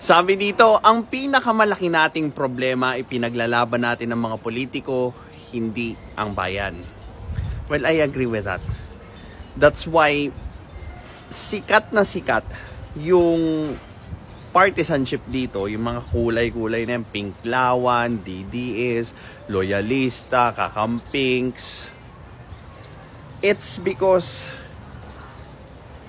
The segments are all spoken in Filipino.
Sabi dito, ang pinakamalaki nating problema ipinaglalaban natin ng mga politiko, hindi ang bayan. Well, I agree with that. That's why sikat na sikat yung partisanship dito, yung mga kulay-kulay na yung Pinklawan, DDS, Loyalista, Kakampings. It's because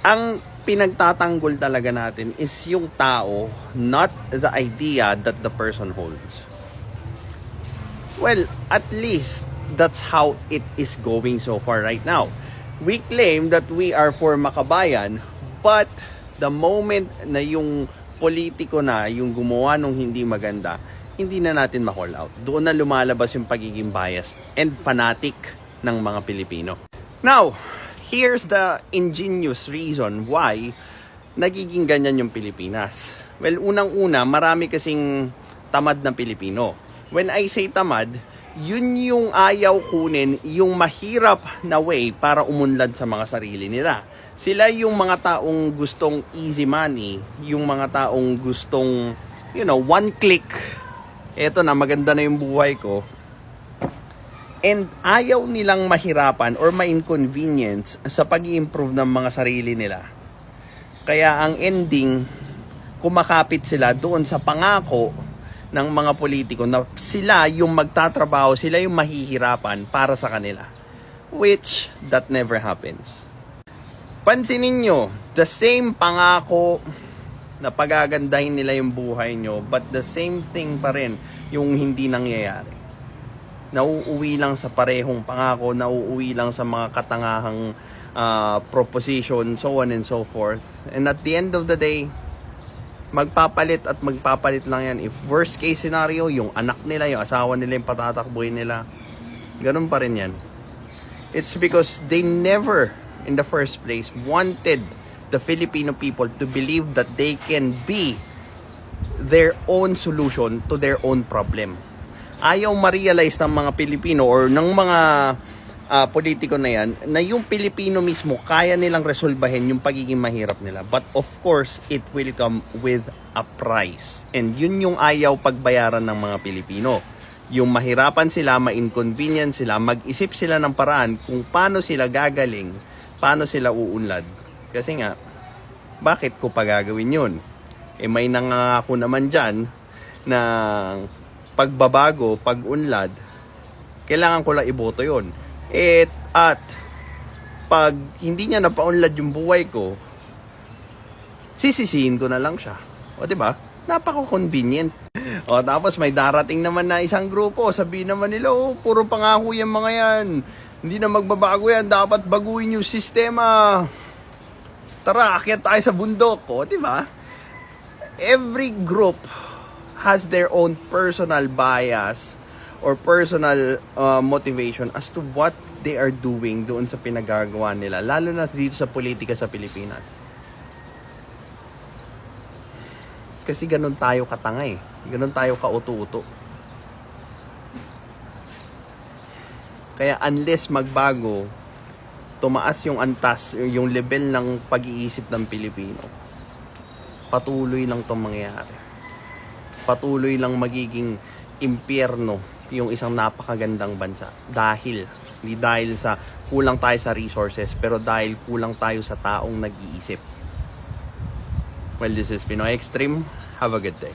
ang pinagtatanggol talaga natin is yung tao, not the idea that the person holds. Well, at least that's how it is going so far right now. We claim that we are for makabayan, but the moment na yung politiko na yung gumawa nung hindi maganda, hindi na natin ma-call out. Doon na lumalabas yung pagiging biased and fanatic ng mga Pilipino. Now, here's the ingenious reason why nagiging ganyan yung Pilipinas. Well, unang-una, marami kasing tamad na Pilipino. When I say tamad, yun yung ayaw kunin yung mahirap na way para umunlad sa mga sarili nila. Sila yung mga taong gustong easy money, yung mga taong gustong, one click. Eto na, maganda na yung buhay ko. And ayaw nilang mahirapan or ma-inconvenience sa pag-i-improve ng mga sarili nila. Kaya ang ending, kumakapit sila doon sa pangako ng mga politiko na sila yung magtatrabaho, sila yung mahihirapan para sa kanila. Which, that never happens. Pansinin nyo, the same pangako na pagagandahin nila yung buhay nyo, but the same thing pa rin yung hindi nangyayari. Nauuwi lang sa parehong pangako, nauuwi lang sa mga katangahang proposition, so on and so forth. And at the end of the day, magpapalit at magpapalit lang yan. If worst case scenario, yung anak nila, yung asawa nila, yung patatakbuhin nila, ganun pa rin yan. It's because they never, in the first place, wanted the Filipino people to believe that they can be their own solution to their own problem. Ayaw ma-realize ng mga Pilipino or ng mga politiko na yan na yung Pilipino mismo kaya nilang resolbahin yung pagiging mahirap nila. But of course, it will come with a price. And yun yung ayaw pagbayaran ng mga Pilipino. Yung mahirapan sila, ma-inconvenience sila, mag-isip sila ng paraan kung paano sila gagaling, paano sila uunlad. Kasi nga, bakit ko pa gagawin yun? May nangangako naman dyan na pagbabago, pag-unlad, kailangan ko lang iboto yon. At pag hindi niya napaunlad yung buhay ko, sisisihin ko na lang siya. O diba? Napaka-convenient. O tapos may darating naman na isang grupo, sabihin naman nila, puro pangako yung mga yan. Hindi na magbabago yan, dapat baguhin yung sistema. Tara, akyat tayo sa bundok. O diba? Every group has their own personal bias or personal motivation as to what they are doing doon sa pinagagawa nila, lalo na dito sa politika sa Pilipinas. Kasi ganun tayo katanga eh. Ganun tayo kauto-uto. Kaya unless magbago, tumaas yung antas, yung level ng pag-iisip ng Pilipino, patuloy lang itong mangyayari. Patuloy lang magiging impyerno yung isang napakagandang bansa. Hindi dahil sa kulang tayo sa resources, pero dahil kulang tayo sa taong nag-iisip. Well, this is Pinoy Extreme. Have a good day.